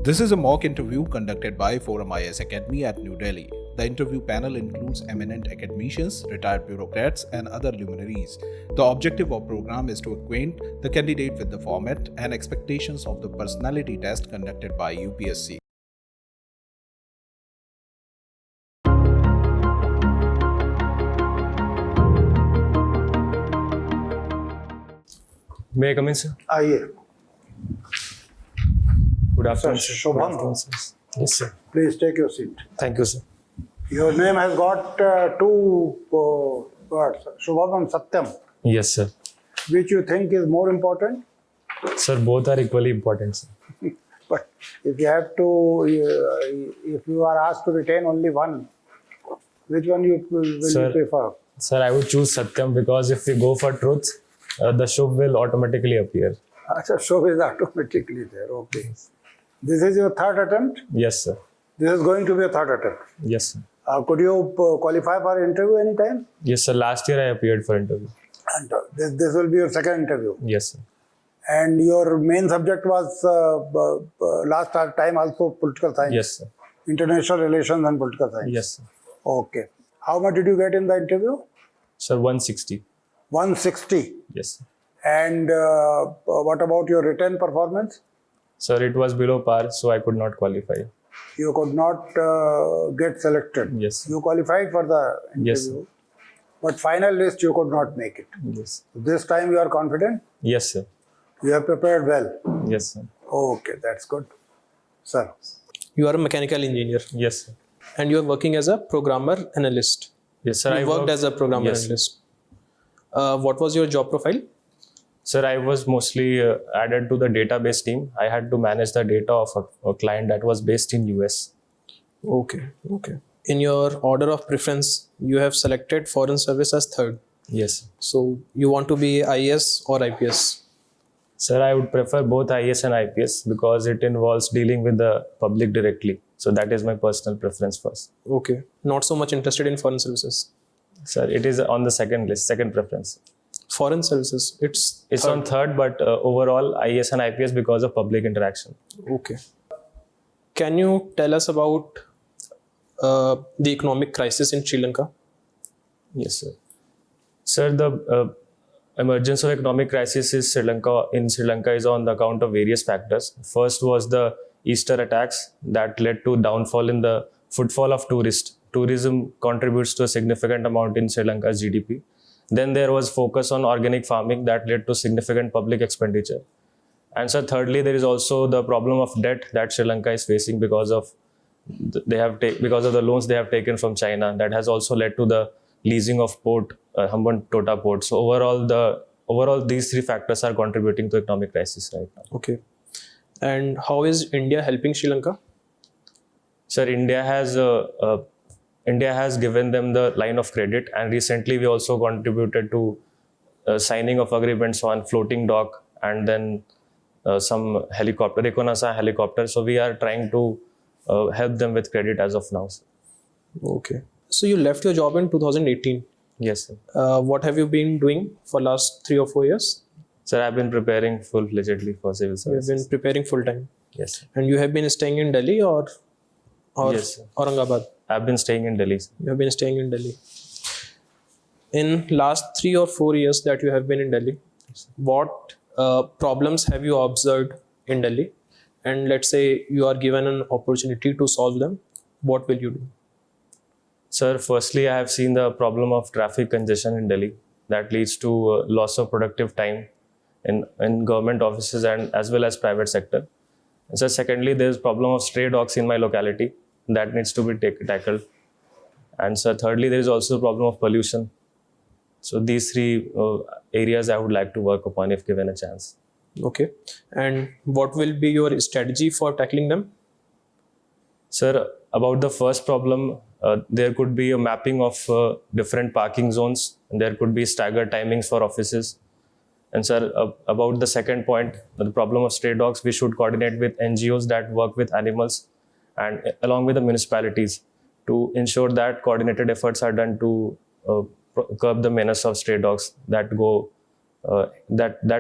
This is a mock interview conducted by Forum IAS Academy at New Delhi. The interview panel includes eminent academicians, retired bureaucrats, and other luminaries. The objective of the program is to acquaint the candidate with the format and expectations of the personality test conducted by UPSC. May I come in, sir? Yeah. Good afternoon, sir. Shubham. Good afternoon, sir. Yes, sir. Please take your seat. Thank you, sir. Your name has got two words, Shubham and Satyam. Yes, sir. Which you think is more important? Sir, both are equally important, sir. But if you have to, if you are asked to retain only one, which one will you prefer? Sir, I would choose Satyam because if we go for truth, the Shubh will automatically appear. Shubh is automatically there. Okay. This is your third attempt? Yes, sir. This is going to be a third attempt. Yes, sir. Could you qualify for interview anytime? Yes, sir. Last year I appeared for interview. And this will be your second interview. Yes, sir. And your main subject was last time also political science. Yes, sir. International relations and political science. Yes, sir. Okay. How much did you get in the interview? Sir, 160. 160. Yes, sir. And what about your written performance? Sir, it was below par, so I could not qualify. You could not get selected. Yes. You qualified for the interview. Yes, sir. But final list you could not make it. Yes. This time you are confident? Yes, sir. You have prepared well. Yes, sir. Okay, that's good. Sir. You are a mechanical engineer Yes, sir. and you are working as a programmer analyst. Yes, sir. You worked as a programmer Yes. analyst. What was your job profile? Sir, I was mostly added to the database team. I had to manage the data of a client that was based in US. Okay. In your order of preference, you have selected foreign service as third. Yes. So you want to be IAS or IPS? Sir, I would prefer both IAS and IPS because it involves dealing with the public directly. So that is my personal preference first. Okay. Not so much interested in foreign services. Sir, it is on the second list, second preference. Foreign services, it's third. On third, but overall IAS and IPS because of public interaction. Okay. Can you tell us about the economic crisis in Sri Lanka? Yes, sir. Sir, the emergence of economic crisis in Sri Lanka is on the account of various factors. First was the Easter attacks that led to downfall in the footfall of tourists. Tourism contributes to a significant amount in Sri Lanka's GDP. Then there was focus on organic farming that led to significant public expenditure. And so thirdly, there is also the problem of debt that Sri Lanka is facing because of the loans they have taken from China. That has also led to the leasing of port, Hambantota port. So overall, these three factors are contributing to economic crisis right now. Okay. And how is India helping Sri Lanka? Sir, India has given them the line of credit, and recently we also contributed to signing of agreements on floating dock and then some reconnaissance helicopter. So we are trying to help them with credit as of now. Sir. Okay. So you left your job in 2018. Yes, sir. What have you been doing for last 3 or 4 years? Sir, I've been preparing full-fledgedly for civil service. You have been preparing full time. Yes, sir. And you have been staying in Delhi or Yes, sir. Aurangabad? I've been staying in Delhi. Sir. You have been staying in Delhi. In last 3 or 4 years that you have been in Delhi, what problems have you observed in Delhi? And let's say you are given an opportunity to solve them, what will you do? Sir, firstly, I have seen the problem of traffic congestion in Delhi that leads to loss of productive time in government offices and as well as private sector. And so secondly, there is problem of stray dogs in my locality that needs to be tackled. And so thirdly, there is also a problem of pollution. So these three areas I would like to work upon if given a chance. Okay. And what will be your strategy for tackling them? Sir, about the first problem, there could be a mapping of different parking zones, and there could be staggered timings for offices. And sir, about the second point, the problem of stray dogs, we should coordinate with NGOs that work with animals and along with the municipalities to ensure that coordinated efforts are done to curb the menace of stray dogs that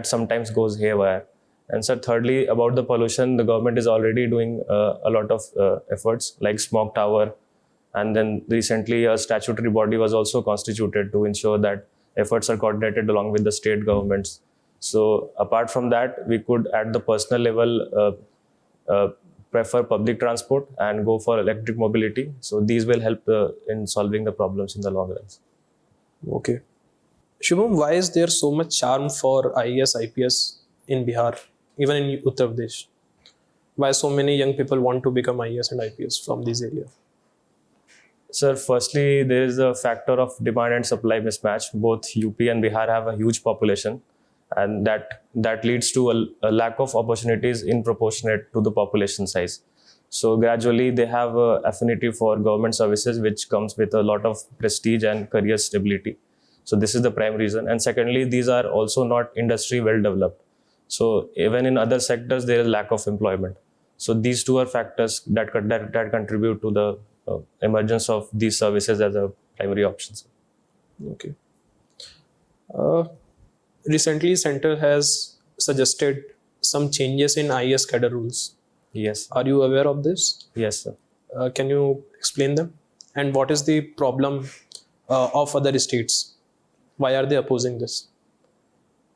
sometimes goes haywire. And so thirdly, about the pollution, the government is already doing a lot of efforts like smog tower. And then recently a statutory body was also constituted to ensure that efforts are coordinated along with the state governments. So apart from that, we could at the personal level prefer public transport and go for electric mobility. So these will help in solving the problems in the long run. Okay. Shubham, why is there so much charm for IAS, IPS in Bihar, even in Uttar Pradesh? Why so many young people want to become IAS and IPS from this area? Sir, firstly, there is a factor of demand and supply mismatch. Both UP and Bihar have a huge population, and that leads to a lack of opportunities in proportionate to the population size. So gradually, they have a affinity for government services, which comes with a lot of prestige and career stability. So this is the prime reason. And secondly, these are also not industry well developed. So even in other sectors, there is lack of employment. So these two are factors that contribute to the emergence of these services as a primary option. Okay. Recently, Center has suggested some changes in IAS cadre rules. Yes. Are you aware of this? Yes, sir. Can you explain them? And what is the problem of other states? Why are they opposing this?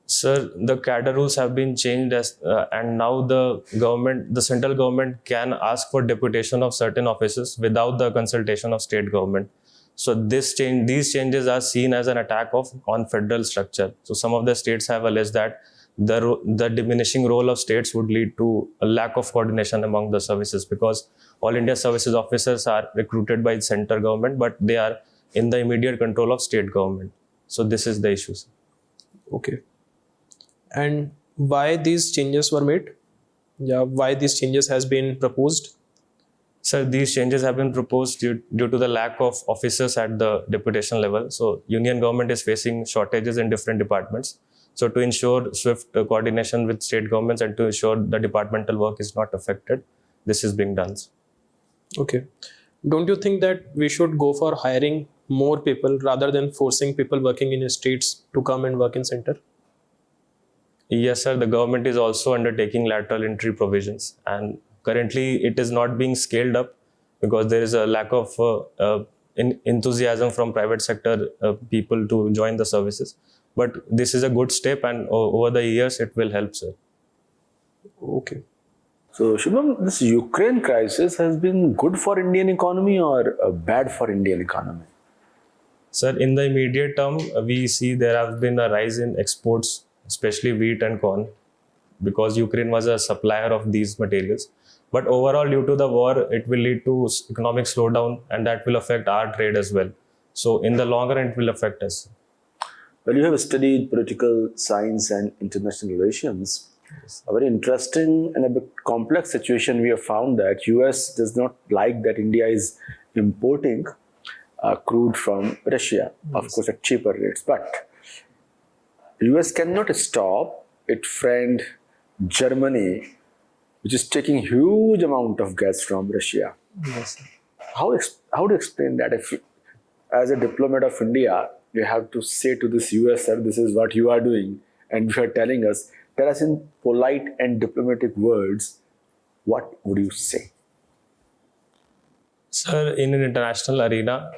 Sir, the cadre rules have been changed and now the central government can ask for deputation of certain officers without the consultation of state government. So these changes are seen as an attack on federal structure. So some of the states have alleged that the diminishing role of states would lead to a lack of coordination among the services, because all India services officers are recruited by the central government, but they are in the immediate control of state government. So this is the issue. Okay. And why these changes were made? Yeah, why these changes has been proposed? Sir, these changes have been proposed due to the lack of officers at the deputation level. So union government is facing shortages in different departments. So to ensure swift coordination with state governments and to ensure the departmental work is not affected, this is being done. Okay. Don't you think that we should go for hiring more people rather than forcing people working in states to come and work in center? Yes, sir. The government is also undertaking lateral entry provisions, and currently it is not being scaled up because there is a lack of enthusiasm from private sector people to join the services. But this is a good step, and over the years it will help, sir. Okay. So, Shubham, this Ukraine crisis has been good for Indian economy or bad for Indian economy? Sir, in the immediate term, we see there have been a rise in exports, especially wheat and corn, because Ukraine was a supplier of these materials. But overall, due to the war, it will lead to economic slowdown, and that will affect our trade as well. So in the long run, it will affect us. Well, you have studied political science and international relations. Yes. A very interesting and a bit complex situation. We have found that US does not like that India is importing crude from Russia, of course at cheaper rates. But US cannot stop its friend Germany, which is taking huge amount of gas from Russia. Yes. How do you explain that? If, as a diplomat of India, you have to say to this US, sir, this is what you are doing, and you are telling us, tell us in polite and diplomatic words, what would you say? Sir, in an international arena,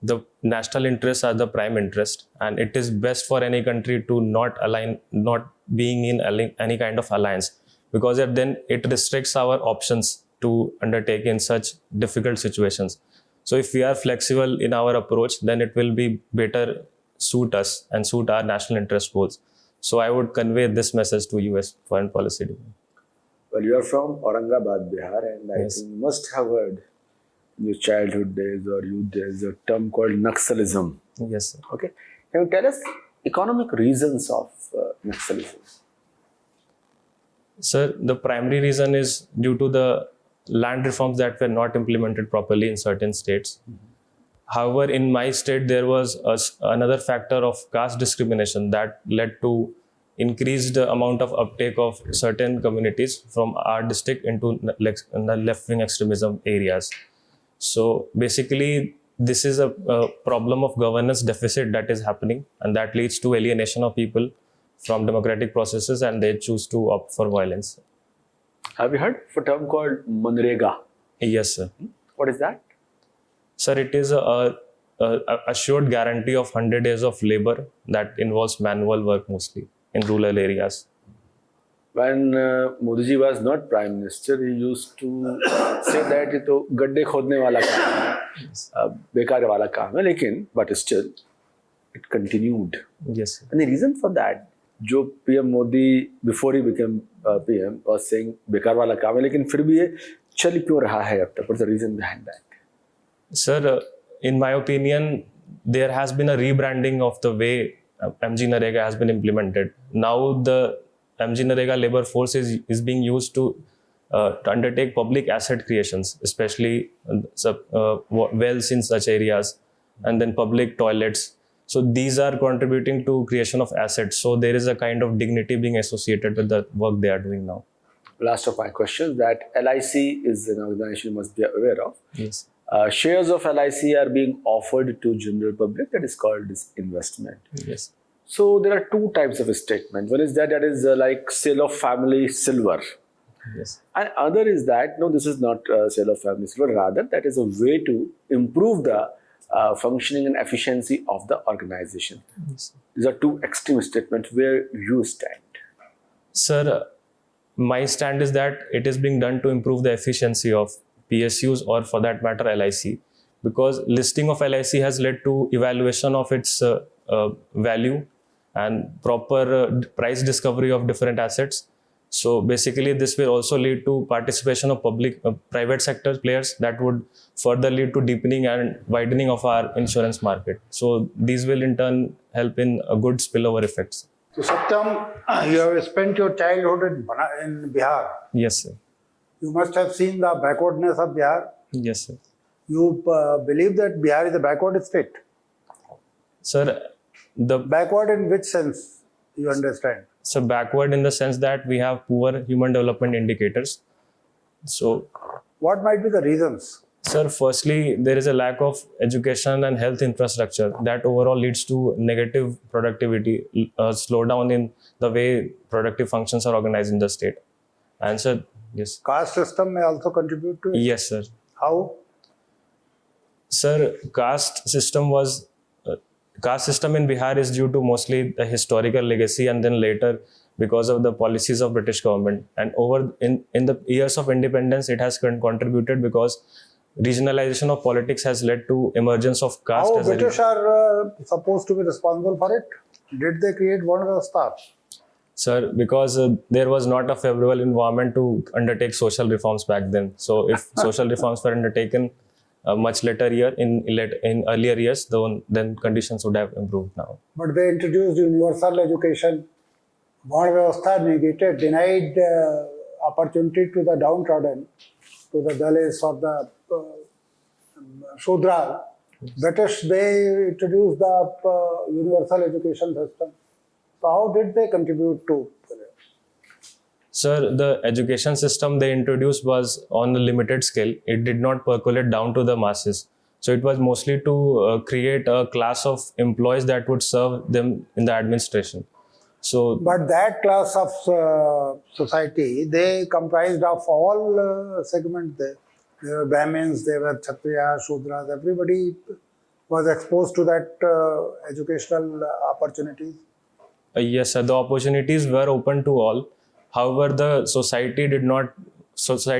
the national interests are the prime interest, and it is best for any country to not being in any kind of alliance, because then it restricts our options to undertake in such difficult situations. So if we are flexible in our approach, then it will be better suit us and suit our national interest goals. So I would convey this message to US foreign policy. Well, you are from Aurangabad, Bihar, and I think you must have heard in your childhood days or youth days a term called Naxalism. Yes, sir. Okay. Can you tell us economic reasons of Naxalism? Sir, the primary reason is due to the land reforms that were not implemented properly in certain states. However, in my state, there was another factor of caste discrimination that led to increased amount of uptake of certain communities from our district into the left-wing extremism areas. So basically, this is a problem of governance deficit that is happening, and that leads to alienation of people from democratic processes and they choose to opt for violence. Have you heard of a term called Manrega? Yes, sir. What is that? Sir, it is a assured guarantee of 100 days of labor that involves manual work mostly in rural areas. When Modi ji was not Prime Minister, he used to say that ये तो गड्ढे खोदने वाला काम है, बेकार वाला काम है, लेकिन but still it continued. Yes, sir. And the reason for that, जो PM Modi before he became PM was saying बेकार वाला काम है, लेकिन फिर भी ये चल क्यों रहा है अब तक? What's the reason behind that? Sir, in my opinion, there has been a rebranding of the way MG Narega has been implemented. Now the MG Narega labor force is being used to undertake public asset creations, especially wells in such areas, and then public toilets. So these are contributing to creation of assets. So there is a kind of dignity being associated with the work they are doing now. Last of my questions, that LIC is an organization you must be aware of. Yes. Shares of LIC are being offered to general public. That is called this investment. Yes. So there are two types of statement. One is that is like sale of family silver. Yes. And other is that, no, this is not sale of family silver. Rather, that is a way to improve the functioning and efficiency of the organization. Yes. These are two extreme statements. Where you stand? Sir, my stand is that it is being done to improve the efficiency of PSUs or for that matter LIC, because listing of LIC has led to evaluation of its value and proper price discovery of different assets. So basically this will also lead to participation of private sector players that would further lead to deepening and widening of our insurance market. So these will in turn help in a good spillover effects. So Satyam, you have spent your childhood in Bihar. Yes, sir. You must have seen the backwardness of Bihar. Yes, sir. You believe that Bihar is a backward state? Sir, the Backward in which sense you understand? so backward in the sense that we have poor human development indicators. So, What might be the reasons? sir, firstly, there is a lack of education and health infrastructure that overall leads to negative productivity, slowdown in the way productive functions are organized in the state. And sir, yes. Caste system may also contribute to it. Yes, sir. How? Sir, caste system in Bihar is due to mostly the historical legacy, and then later because of the policies of British government. And over in the years of independence, it has contributed because regionalization of politics has led to emergence of caste. How As a British are supposed to be responsible for it? Did they create one of the stars? Sir, because there was not a favorable environment to undertake social reforms back then. So if social reforms were undertaken much later year in earlier years, then conditions would have improved now. But they introduced universal education. Varna Vyavastha negated, denied opportunity to the downtrodden, to the Dalits or the Shudra. British, they introduced the universal education system. So how did they contribute to? Sir, the education system they introduced was on a limited scale. It did not percolate down to the masses. So it was mostly to create a class of employees that would serve them in the administration. So, But that class of society, they comprised of all segments. They were Brahmins, they were Kshatriyas, Shudras, everybody was exposed to that educational opportunities. yes, sir, the opportunities were open to all. However, the society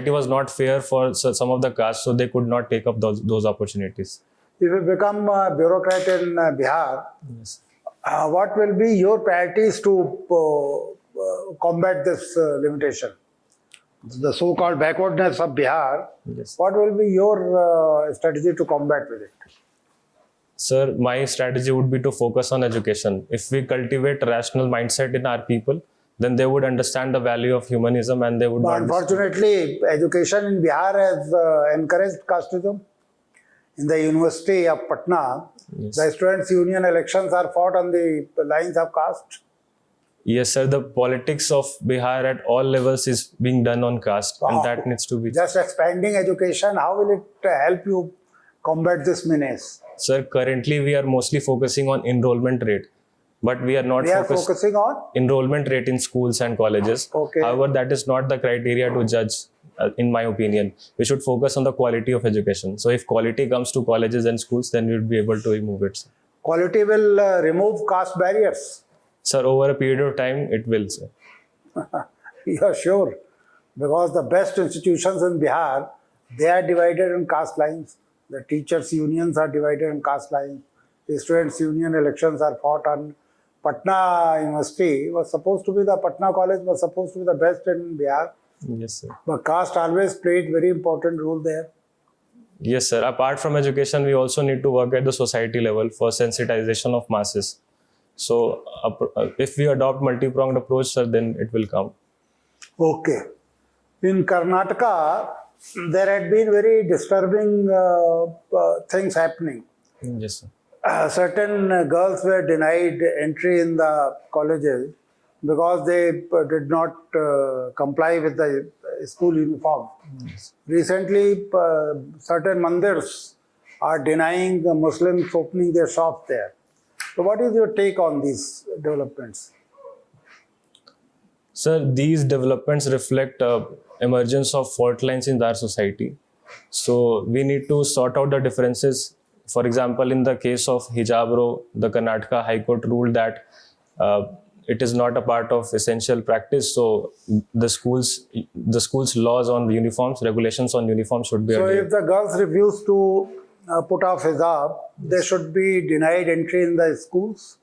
was not fair for some of the castes, so they could not take up those opportunities. If you become a bureaucrat in Bihar, Yes. What will be your priorities to combat this limitation? The so-called backwardness of Bihar, Yes. what will be your strategy to combat with it? Sir, my strategy would be to focus on education. If we cultivate rational mindset in our people, then they would understand the value of humanism and they would But not. unfortunately, education in Bihar has encouraged casteism. In the University of Patna, Yes. the students' union elections are fought on the lines of caste. Yes, sir, the politics of Bihar at all levels is being done on caste, and that needs to be. Just expanding education, how will it help you combat this menace? Sir, currently we are mostly focusing on enrollment rate. but we are not We are focusing on. enrollment rate in schools and colleges. Okay. However, that is not the criteria to judge, in my opinion. We should focus on the quality of education. So if quality comes to colleges and schools, then we would be able to remove it. Quality will remove caste barriers. Sir, over a period of time, it will, sir. You are sure? Because the best institutions in Bihar, they are divided in caste lines. The teachers' unions are divided in caste lines. The students' union elections are fought on. Patna University was supposed to be Patna College was supposed to be the best in Bihar. Yes, sir. But caste always played very important role there. Yes, sir. Apart from education, we also need to work at the society level for sensitization of masses. So, if we adopt multi-pronged approach, sir, then it will come. Okay. In Karnataka, there had been very disturbing things happening. Yes, sir. Certain girls were denied entry in the colleges because they did not comply with the school uniform. Yes. Recently, certain mandirs are denying the Muslims opening their shops there. So what is your take on these developments? Sir, these developments reflect emergence of fault lines in our society. So we need to sort out the differences. For example, in the case of hijab law, the Karnataka High Court ruled that it is not a part of essential practice. So the schools laws on uniforms, regulations on uniforms should be So adhered. if the girls refuse to put off hijab, they should be denied entry in the schools?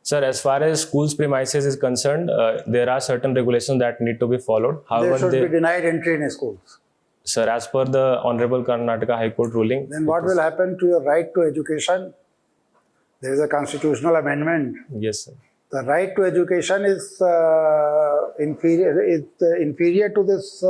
Sir, as far as schools premises is concerned, there are certain regulations that need to be followed. They However, should be denied entry in schools. sir, as per the Honorable Karnataka High Court ruling, Then what will happen to your right to education? There is a constitutional amendment. yes, sir. The right to education is inferior to this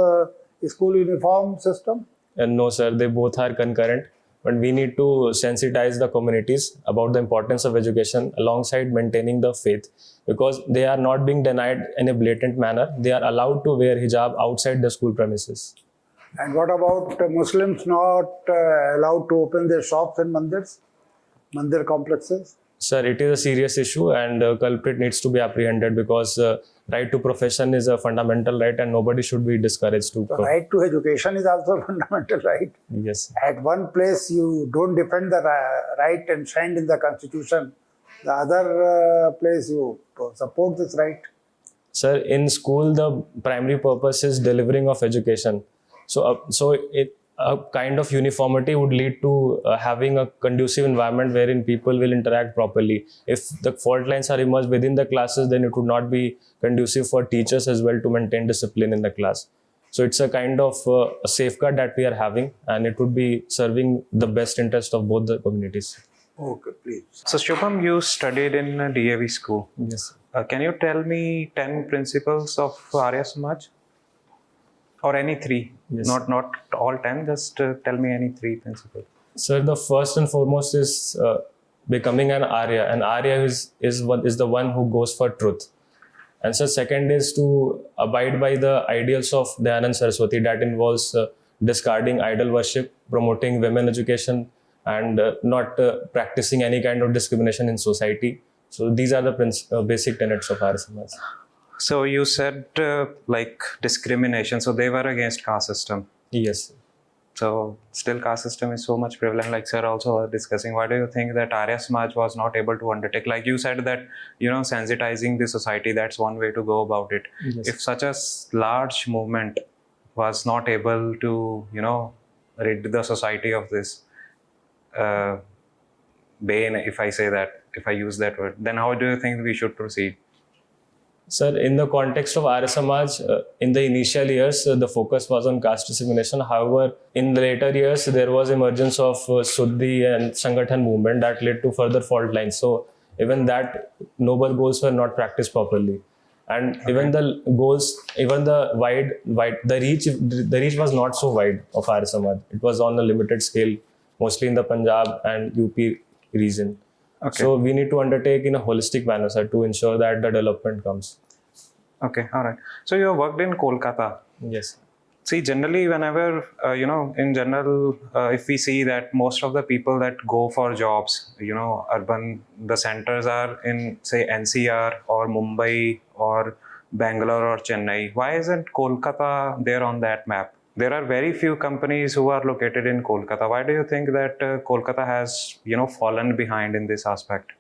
school uniform system. And no, sir, they both are concurrent. But we need to sensitize the communities about the importance of education alongside maintaining the faith, because they are not being denied in a blatant manner. They are allowed to wear hijab outside the school premises. And what about Muslims not allowed to open their shops in mandirs, mandir complexes? Sir, it is a serious issue and culprit needs to be apprehended, because right to profession is a fundamental right and nobody should be discouraged to. The right to education is also a fundamental right. Yes. At one place, you don't defend the right enshrined in the constitution. The other place, you support this right. Sir, in school, the primary purpose is delivering of education. A kind of uniformity would lead to having a conducive environment wherein people will interact properly. If the fault lines are emerged within the classes, then it would not be conducive for teachers as well to maintain discipline in the class. So it's a kind of a safeguard that we are having, and it would be serving the best interest of both the communities. Okay, please. So Shubham, you studied in a DAV school. Yes. Can you tell me 10 principles of Arya Samaj? Or any three? Yes. Not all 10, just tell me any three principles. Sir, the first and foremost is becoming an Arya. An Arya is the one who goes for truth. And so second is to abide by the ideals of Dayanand Saraswati. That involves discarding idol worship, promoting women education, and not practicing any kind of discrimination in society. So these are the basic tenets of Arya Samaj. So you said like discrimination. So they were against caste system. Yes. So still caste system is so much prevalent, like sir also was discussing. Why do you think that Arya Samaj was not able to undertake? Like you said that, sensitizing the society, that's one way to go about it. Yes. If such a large movement was not able to, rid the society of this bane, if I use that word, then how do you think we should proceed? Sir, in the context of Arya Samaj, in the initial years, the focus was on caste discrimination. However, in the later years, there was emergence of Suddhi and Sangathan movement that led to further fault lines. So even that noble goals were not practiced properly. And even the goals, even the the reach was not so wide of Arya Samaj. It was on a limited scale, mostly in the Punjab and UP region. Okay. So we need to undertake in a holistic manner, sir, to ensure that the development comes. Okay, all right. So you have worked in Kolkata. Yes. See, generally, whenever, in general, if we see that most of the people that go for jobs, the centers are in, say, NCR or Mumbai or Bangalore or Chennai. Why isn't Kolkata there on that map? There are very few companies who are located in Kolkata. Why do you think that Kolkata has, fallen behind in this aspect?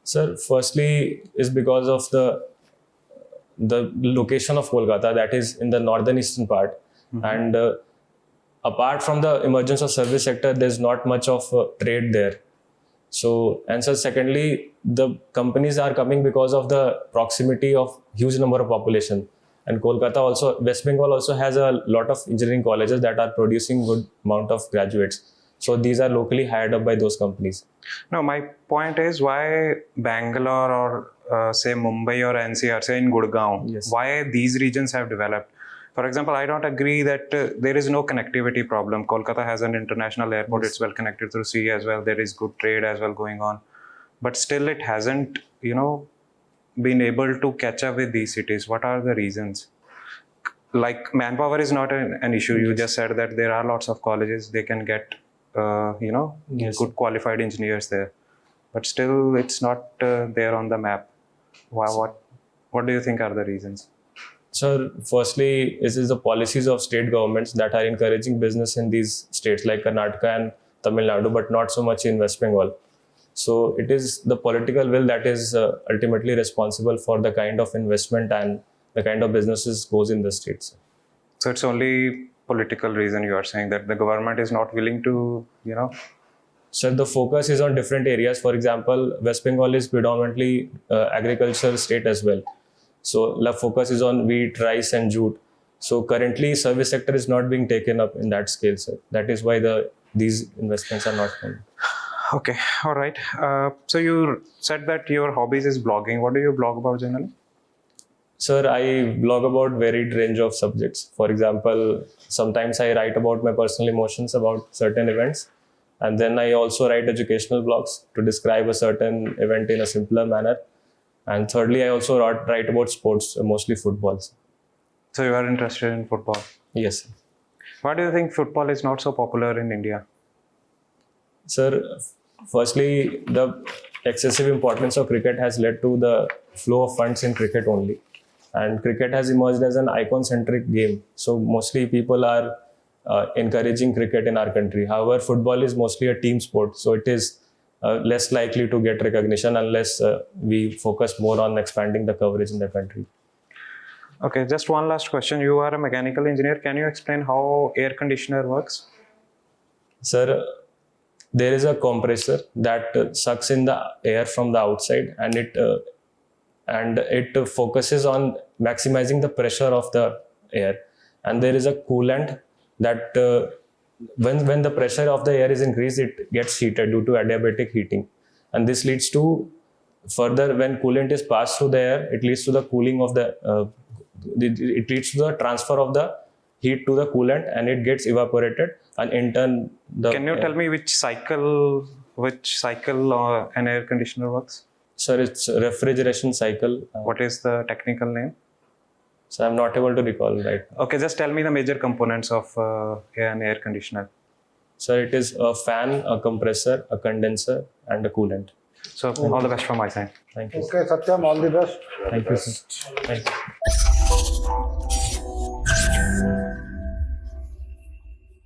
Sir, firstly, is because of the location of Kolkata, that is in the northern eastern part, and apart from the emergence of service sector, there's not much of trade there. So, and so secondly, the companies are coming because of the proximity of huge number of population. And Kolkata also, West Bengal also has a lot of engineering colleges that are producing good amount of graduates. So these are locally hired up by those companies. No, my point is why Bangalore or say Mumbai or NCR, say in Gurgaon, Yes. why these regions have developed. For example, I don't agree that there is no connectivity problem. Kolkata has an international airport. Yes. It's well connected through sea as well. There is good trade as well going on. But still it hasn't, been able to catch up with these cities. What are the reasons? Like manpower is not an issue. You just said that there are lots of colleges. They can get, Yes. good qualified engineers there. But still it's not there on the map. What do you think are the reasons? So, firstly, this is the policies of state governments that are encouraging business in these states like Karnataka and Tamil Nadu, but not so much in West Bengal. So, it is the political will that is ultimately responsible for the kind of investment and the kind of businesses goes in the states. So it's only political reason you are saying that the government is not willing to, So, the focus is on different areas. For example, West Bengal is predominantly agricultural state as well. So, the focus is on wheat, rice, and jute. So, currently, service sector is not being taken up in that scale, sir. That is why these investments are not coming. Okay, all right. So you said that your hobbies is blogging. What do you blog about generally? Sir, I blog about varied range of subjects. For example, sometimes I write about my personal emotions about certain events. And then I also write educational blogs to describe a certain event in a simpler manner. And thirdly, I also write about sports, mostly football. So you are interested in football. Yes, sir. Why do you think football is not so popular in India? Sir, firstly, the excessive importance of cricket has led to the flow of funds in cricket only. And cricket has emerged as an icon-centric game. So mostly people are encouraging cricket in our country. However, football is mostly a team sport. So it is less likely to get recognition unless we focus more on expanding the coverage in the country. Okay, just one last question. You are a mechanical engineer. Can you explain how air conditioner works? Sir, there is a compressor that sucks in the air from the outside, and it focuses on maximizing the pressure of the air. And there is a coolant that when the pressure of the air is increased, it gets heated due to adiabatic heating. And this leads to further, when coolant is passed through the air, it leads to the cooling of it leads to the transfer of the heat to the coolant, and it gets evaporated, and in turn Can you tell me which cycle an air conditioner works? Sir, it's a refrigeration cycle. What is the technical name? So I'm not able to recall right now. Okay, just tell me the major components of an air conditioner. Sir, it is a fan, a compressor, a condenser, and a coolant. So all the best from my side. Thank you. Okay, Satyam, all the best. Thank you, sir. Thank you.